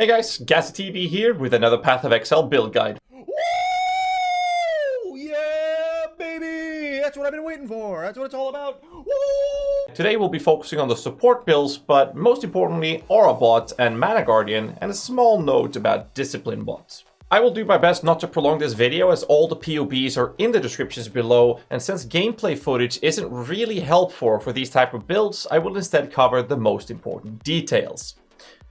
Hey guys, GHAZZY TV here with another Path of Exile build guide. Woo! Yeah, baby! That's what I've been waiting for. That's what it's all about. Woo! Today we'll be focusing on the support builds, but most importantly, Aurabot and Mana Guardian, and a small note about Discipline bots. I will do my best not to prolong this video as all the PoBs are in the descriptions below, and since gameplay footage isn't really helpful for these type of builds, I will instead cover the most important details.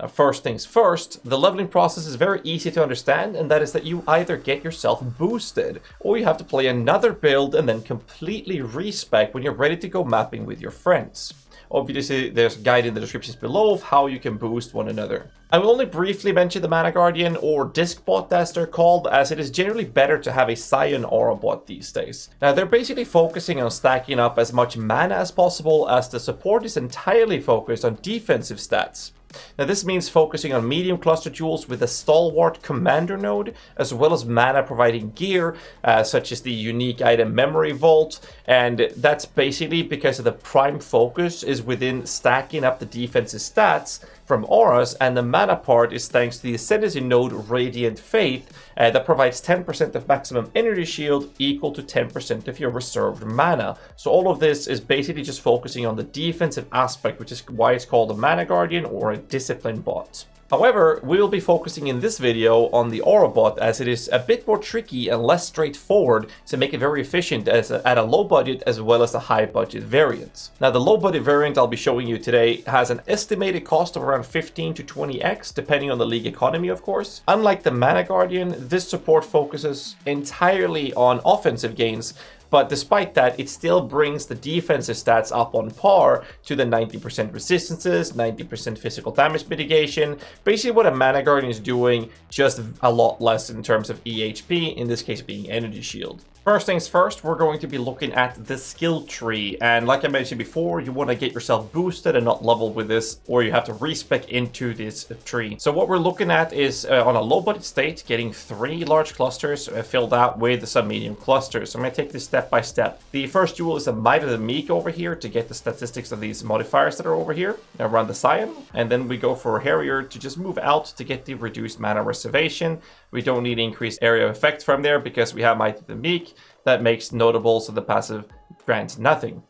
Now, first things first, the leveling process is very easy to understand, and that is that you either get yourself boosted, or you have to play another build and then completely respec when you're ready to go mapping with your friends. Obviously, there's a guide in the descriptions below of how you can boost one another. I will only briefly mention the Mana Guardian, or Disc Bot as they're called, as it is generally better to have a Scion Aurabot these days. Now, they're basically focusing on stacking up as much mana as possible, as the support is entirely focused on defensive stats. Now this means focusing on medium cluster jewels with a stalwart commander node, as well as mana providing gear, such as the unique item memory vault, and that's basically because of the prime focus is within stacking up the defensive stats from auras, and the mana part is thanks to the Ascendancy node Radiant Faith that provides 10% of maximum energy shield equal to 10% of your reserved mana. So all of this is basically just focusing on the defensive aspect, which is why it's called a Mana Guardian or a Discipline bot. However, we will be focusing in this video on the Aurabot, as it is a bit more tricky and less straightforward to make it very efficient at a low budget as well as the high budget variants. Now the low budget variant I'll be showing you today has an estimated cost of around 15 to 20x depending on the league economy, of course. Unlike the Mana Guardian, this support focuses entirely on offensive gains, but despite that, it still brings the defensive stats up on par to the 90% resistances, 90% physical damage mitigation, basically what a Mana Guardian is doing, just a lot less in terms of EHP, in this case being energy shield. First things first, we're going to be looking at the skill tree, and like I mentioned before, you want to get yourself boosted and not leveled with this, or you have to respec into this tree. So what we're looking at is on a low budget state, getting 3 large clusters filled out with some medium clusters. So I'm going to take this step by step. The first jewel is a Might of the Meek over here to get the statistics of these modifiers that are over here around the Scion, and then we go for a Harrier to just move out to get the reduced mana reservation. We don't need increased area of effect from there because we have Might of the Meek. That makes notable, so the passive grants nothing.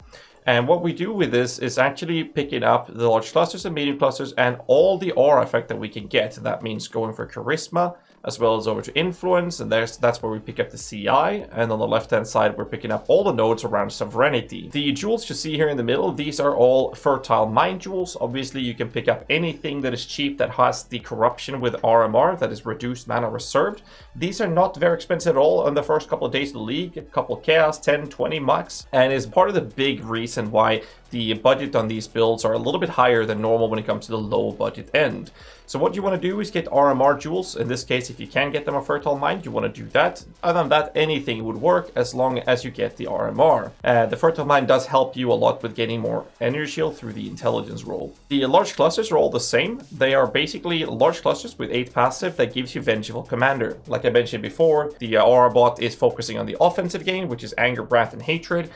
And what we do with this is actually picking up the large clusters and medium clusters and all the aura effect that we can get. That means going for charisma as well as over to influence, and that's where we pick up the CI, and on the left hand side we're picking up all the nodes around sovereignty. The jewels you see here in the middle, these are all fertile mind jewels. Obviously you can pick up anything that is cheap that has the corruption with RMR, that is reduced mana reserved. These are not very expensive at all on the first couple of days of the league, a couple of chaos, 10, 20 max, and is part of the big reason why the budget on these builds are a little bit higher than normal when it comes to the low budget end. So what you want to do is get RMR jewels. In this case, if you can get them a Fertile Mind, you want to do that. Other than that, anything would work as long as you get the RMR. The Fertile Mind does help you a lot with getting more energy shield through the intelligence roll. The large clusters are all the same. They are basically large clusters with 8 passive that gives you Vengeful Commander. Like I mentioned before, the Aurabot is focusing on the offensive gain, which is Anger, Wrath, and Hatred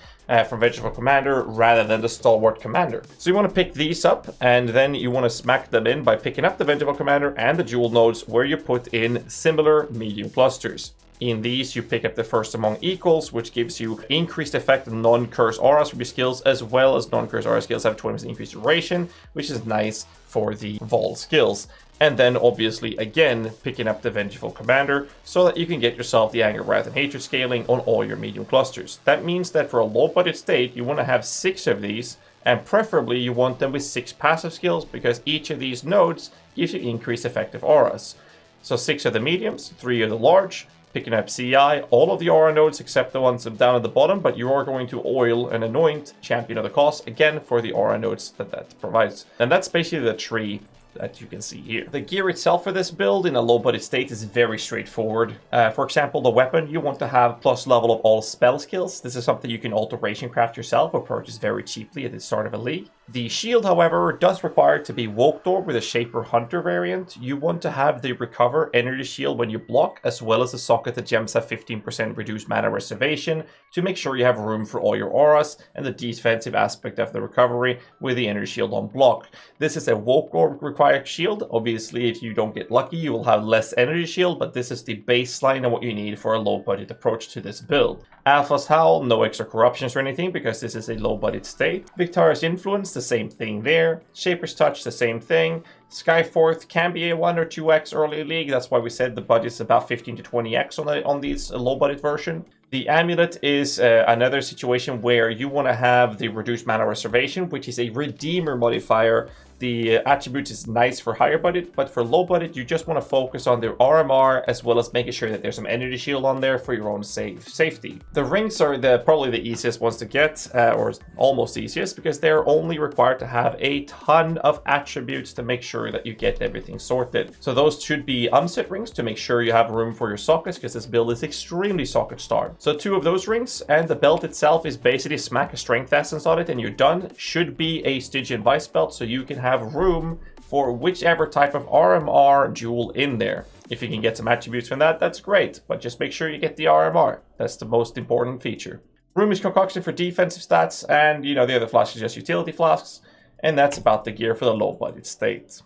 from Vengeful Commander rather than the Stalwart Commander. So you want to pick these up, and then you want to smack them in by picking up the Vengeful Commander and the jewel nodes where you put in similar medium clusters. In these, you pick up the First Among Equals, which gives you increased effect on non-curse auras from your skills, as well as non-curse aura skills have 20% increased duration, which is nice for the Vol skills. And then obviously again picking up the Vengeful Commander so that you can get yourself the Anger, Wrath, and Hatred scaling on all your medium clusters. That means that for a low budget state you want to have 6 of these, and preferably you want them with 6 passive skills, because each of these nodes gives you increased effective auras. So 6 of the mediums, 3 of the large, picking up CI, all of the aura nodes except the ones down at the bottom, but you are going to oil and anoint Champion of the Cause again for the aura nodes that provides. And that's basically the tree that you can see here. The gear itself for this build in a low budget state is very straightforward. For example, the weapon, you want to have plus level of all spell skills. This is something you can alteration craft yourself or purchase very cheaply at the start of a league. The shield, however, does require it to be Woke Door with a Shaper Hunter variant. You want to have the Recover Energy Shield when you block, as well as the Socketed Gems have 15% reduced mana reservation to make sure you have room for all your auras, and the defensive aspect of the recovery with the Energy Shield on block. This is a Woke Door required shield. Obviously, if you don't get lucky, you will have less Energy Shield, but this is the baseline of what you need for a low budget approach to this build. Alpha's Howl, no extra corruptions or anything because this is a low budget state. Victoria's Influence, the same thing there. Shaper's Touch, the same thing. Skyforth can be a 1 or 2x early league. That's why we said the budget's about 15 to 20x on these low budget version. The Amulet is another situation where you want to have the reduced mana reservation, which is a redeemer modifier. The attributes is nice for higher budget, but for low budget, you just want to focus on the RMR as well as making sure that there's some energy shield on there for your own safety. The rings are probably the easiest ones to get, or almost easiest, because they're only required to have a ton of attributes to make sure that you get everything sorted. So those should be unset rings to make sure you have room for your sockets, because this build is extremely socket starved. So 2 of those rings, and the belt itself is basically smack a strength essence on it and you're done. Should be a Stygian Vice belt, so you can have room for whichever type of RMR jewel in there. If you can get some attributes from that, that's great, but just make sure you get the RMR. That's the most important feature. Room is concoction for defensive stats, and the other flasks are just utility flasks, and that's about the gear for the low budget state.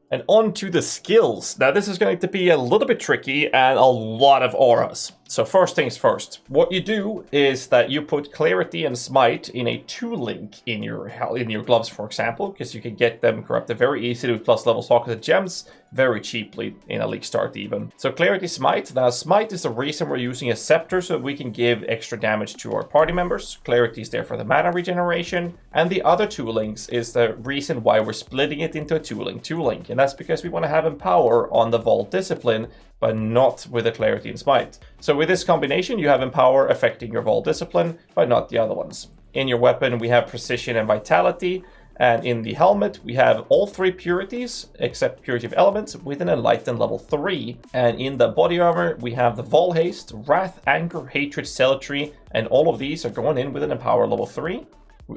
And on to the skills. Now this is going to be a little bit tricky and a lot of auras. So first things first, what you do is that you put Clarity and Smite in a 2-link in your gloves, for example, because you can get them corrupted very easily with plus level socketed gems very cheaply in a league start even. So Clarity Smite. Now Smite is the reason we're using a Scepter, so we can give extra damage to our party members. Clarity is there for the mana regeneration. And the other 2 links is the reason why we're splitting it into a 2-link. And that's because we want to have Empower on the Vault Discipline, but not with the Clarity and Smite. So with this combination, you have Empower affecting your Vault Discipline, but not the other ones. In your weapon, we have Precision and Vitality, and in the helmet, we have all 3 purities, except Purity of Elements, with an Enlightened level 3. And in the body armor, we have the Vol Haste, Wrath, Anger, Hatred, Zealotry, and all of these are going in with an Empower level 3.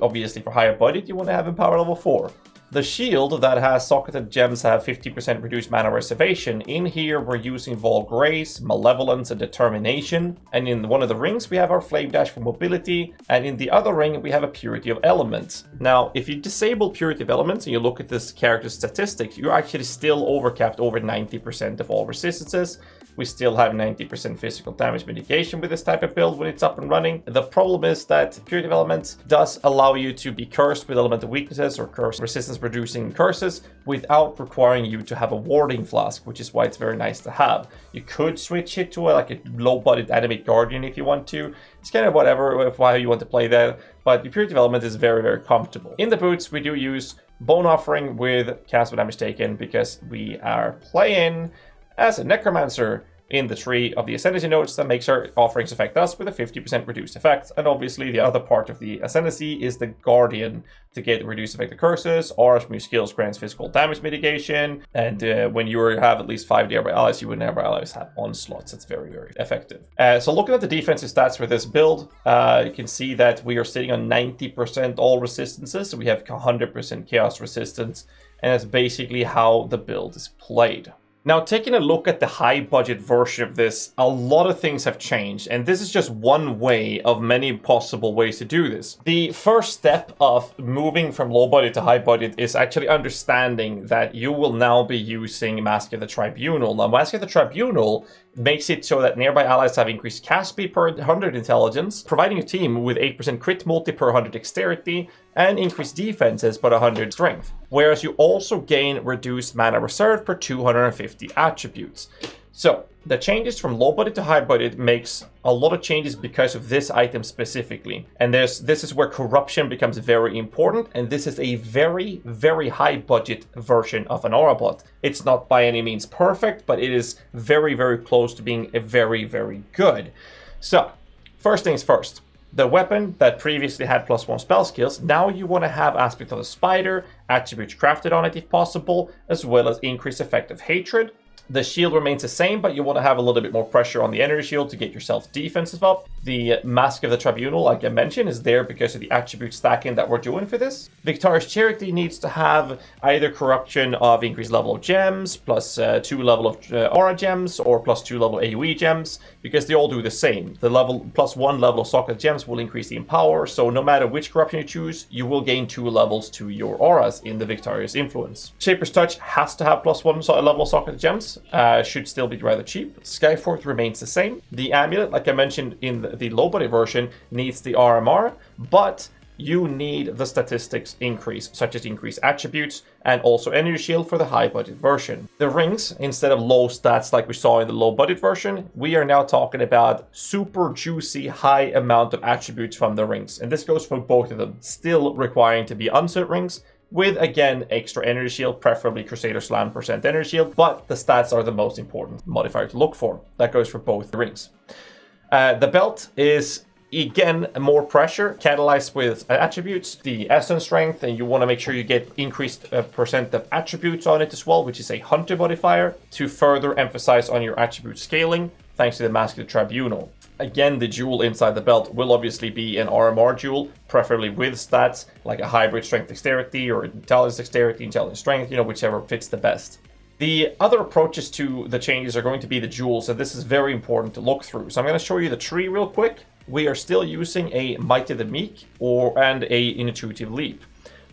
Obviously, for higher budget, you want to have Empower level 4. The shield that has socketed gems have 50% reduced mana reservation. In here, we're using Vol Grace, Malevolence, and Determination. And in one of the rings, we have our Flame Dash for mobility. And in the other ring, we have a Purity of Elements. Now, if you disable Purity of Elements and you look at this character's statistics, you're actually still overcapped over 90% of all resistances. We still have 90% physical damage mitigation with this type of build when it's up and running. The problem is that Purity of Elements does allow you to be cursed with elemental weaknesses or curse resistance reducing curses without requiring you to have a warding flask, which is why it's very nice to have. You could switch it to a low budget Animate Guardian if you want to. It's kind of whatever, how you want to play that, but the Purity of Element is very, very comfortable. In the boots, we do use Bone Offering with cancel damage taken because we are playing as a Necromancer in the tree of the Ascendancy nodes that makes our offerings affect us with a 50% reduced effect. And obviously the other part of the Ascendancy is the Guardian to get reduced effect of curses, or new skills grants physical damage mitigation, and when you have at least 5 nearby allies, you would never always have onslaughts. It's very, very effective. So looking at the defensive stats for this build, you can see that we are sitting on 90% all resistances, so we have 100% chaos resistance, and that's basically how the build is played. Now, taking a look at the high budget version of this, a lot of things have changed, and this is just one way of many possible ways to do this. The first step of moving from low budget to high budget is actually understanding that you will now be using Mask of the Tribunal. Now, Mask of the Tribunal makes it so that nearby allies have increased cast speed per 100 intelligence, providing a team with 8% crit multi per 100 dexterity, and increased defenses per 100 strength. Whereas you also gain reduced mana reserve per 250 attributes. So the changes from low budget to high budget makes a lot of changes because of this item specifically. And this is where corruption becomes very important. And this is a very, very high budget version of an Aurabot. It's not by any means perfect, but it is very, very close to being a very, very good. So first things first. The weapon that previously had +1 spell skills, now you want to have Aspect of the Spider, attributes crafted on it if possible, as well as increased effect of hatred. The shield remains the same, but you want to have a little bit more pressure on the energy shield to get yourself defensive up. The Mask of the Tribunal, like I mentioned, is there because of the attribute stacking that we're doing for this. Victorious Charity needs to have either corruption of increased level of gems, plus 2 level of aura gems, or plus 2 level AoE gems, because they all do the same. The level plus 1 level of socket gems will increase the empower, so no matter which corruption you choose, you will gain 2 levels to your auras in the Victorious Influence. Shaper's Touch has to have plus 1 level of socket gems, should still be rather cheap. Skyforth remains the same. The amulet, like I mentioned in the low budget version, needs the RMR, but you need the statistics increase, such as increased attributes and also energy shield for the high budget version. The rings, instead of low stats like we saw in the low budget version, we are now talking about super juicy high amount of attributes from the rings. And this goes for both of them, still requiring to be unset rings, with again extra energy shield, preferably Crusader Slam % energy shield, but the stats are the most important modifier to look for. That goes for both the rings. The belt is again more pressure catalyzed with attributes, the essence strength, and you want to make sure you get increased % of attributes on it as well, which is a hunter modifier to further emphasize on your attribute scaling thanks to the Mask of the Tribunal. Again, the jewel inside the belt will obviously be an RMR jewel, preferably with stats like a hybrid strength dexterity or intelligence dexterity, intelligence strength, whichever fits the best. The other approaches to the changes are going to be the jewels, and this is very important to look through. So I'm going to show you the tree real quick. We are still using a Might of the Meek and a Intuitive Leap.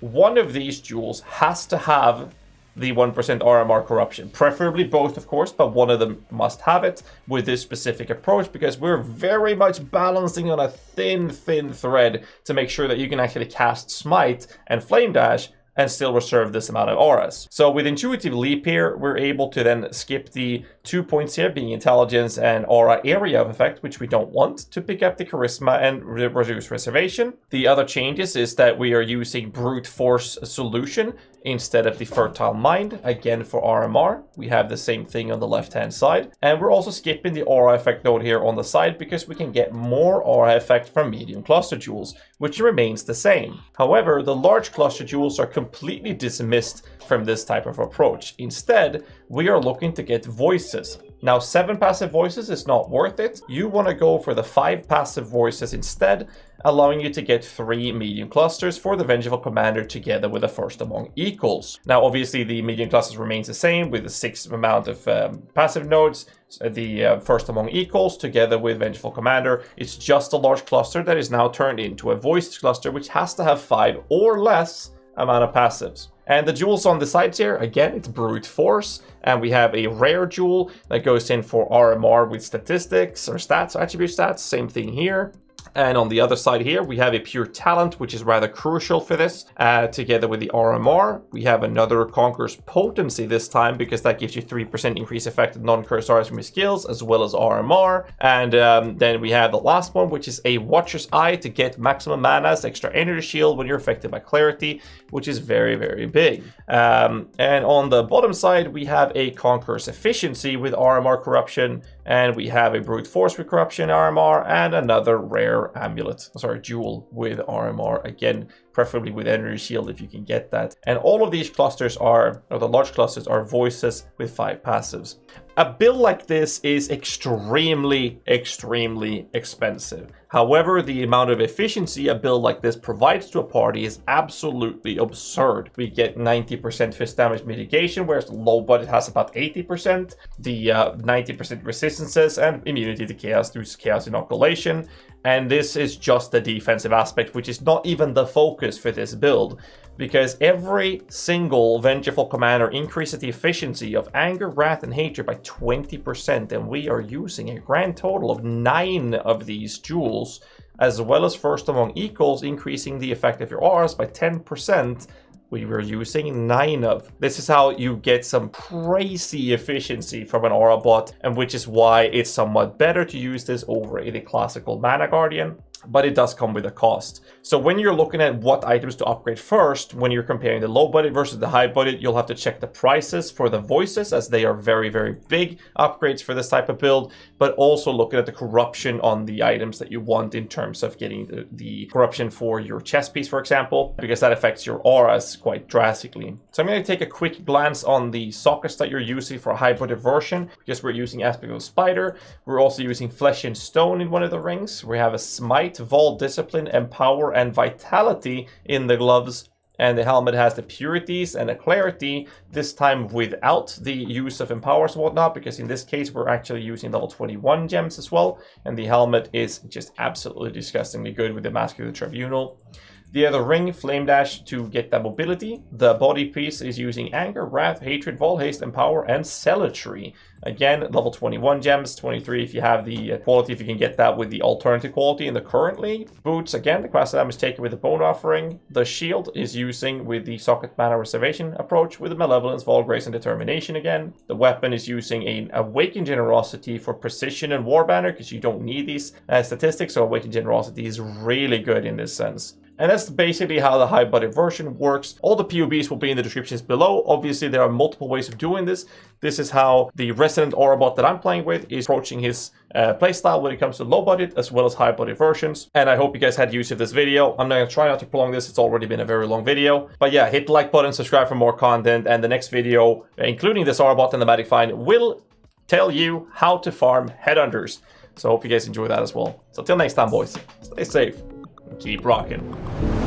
One of these jewels has to have the 1% RMR corruption, preferably both, of course, but one of them must have it with this specific approach, because we're very much balancing on a thin thread to make sure that you can actually cast Smite and Flame Dash and still reserve this amount of auras. So with Intuitive Leap here, we're able to then skip the 2 points here, being Intelligence and Aura Area of Effect, which we don't want, to pick up the Charisma and reduce Reservation. The other changes is that we are using Brute Force Solution instead of the Fertile Mind, again for RMR. We have the same thing on the left-hand side. And we're also skipping the Aura Effect node here on the side because we can get more Aura Effect from Medium Cluster Jewels, which remains the same. However, the Large Cluster Jewels are completely dismissed from this type of approach. Instead, we are looking to get voices. Now, 7 passive voices is not worth it. You want to go for the 5 passive voices instead, allowing you to get 3 medium clusters for the Vengeful Commander together with the First Among Equals. Now, obviously, the medium clusters remains the same with the 6 amount of passive nodes. The First Among Equals together with Vengeful Commander. It's just a large cluster that is now turned into a voiced cluster, which has to have 5 or less amount of passives. And the jewels on the sides here, again, it's Brute Force, and we have a rare jewel that goes in for RMR with statistics or stats, attribute stats, same thing here. And on the other side here, we have a pure talent, which is rather crucial for this. Together with the RMR, we have another Conqueror's Potency this time, because that gives you 3% increase effect of non-cursed auras from your skills, as well as RMR. And then we have the last one, which is a Watcher's Eye to get maximum manas, extra energy shield when you're affected by clarity, which is very big. And on the bottom side, we have a Conqueror's Efficiency with RMR corruption, and we have a Brute Force with corruption RMR, and another rare jewel with RMR, again, preferably with energy shield if you can get that. And all of these clusters are, or the large clusters, are voices with 5 passives. A build like this is extremely expensive. However, the amount of efficiency a build like this provides to a party is absolutely absurd. We get 90% fist damage mitigation, whereas the low budget has about 80%. The 90% resistances and immunity to chaos through chaos inoculation. And this is just the defensive aspect, which is not even the focus for this build, because every single Vengeful Commander increases the efficiency of Anger, Wrath, and Hatred by 20%, and we are using a grand total of 9 of these jewels, as well as First Among Equals, increasing the effect of your auras by 10%. We were using 9 of. This is how you get some crazy efficiency from an Aurabot, and which is why it's somewhat better to use this over the classical Mana Guardian. but it does come with a cost. So when you're looking at what items to upgrade first, when you're comparing the low budget versus the high budget, you'll have to check the prices for the voices, as they are very, very big upgrades for this type of build, but also looking at the corruption on the items that you want in terms of getting the corruption for your chest piece, for example, because that affects your auras quite drastically. So I'm going to take a quick glance on the sockets that you're using for a high budget version, because we're using Aspect of Spider. We're also using Flesh and Stone in one of the rings. We have a Smite, Vault, Discipline, Empower, and Vitality in the gloves. And the helmet has the Purities and the Clarity, this time without the use of Empowers and whatnot, because in this case we're actually using level 21 gems as well. And the helmet is just absolutely disgustingly good with the Mask of the Tribunal. The other ring, Flame Dash, to get that mobility. The body piece is using Anger, Wrath, Hatred, Vol Haste, Empower, and Zealotry. Again, level 21 gems, 23 if you have the quality, if you can get that with the alternative quality in the currently. Boots, again, the quest damage taken with the Bone Offering. The shield is using with the Socket Mana Reservation approach with the Malevolence, Vol Grace, and Determination again. The weapon is using an Awakened Generosity for Precision and War Banner, because you don't need these statistics, so Awakened Generosity is really good in this sense. And that's basically how the high budget version works. All the PoBs will be in the descriptions below. Obviously, there are multiple ways of doing this. This is how the resident Aurabot that I'm playing with is approaching his playstyle when it comes to low budget as well as high budget versions. And I hope you guys had use of this video. I'm going to try not to prolong this. It's already been a very long video. But yeah, hit the like button, subscribe for more content. And the next video, including this Aurabot and the Magic Find, will tell you how to farm Headhunters. So I hope you guys enjoy that as well. So till next time, boys, stay safe. Keep rocking.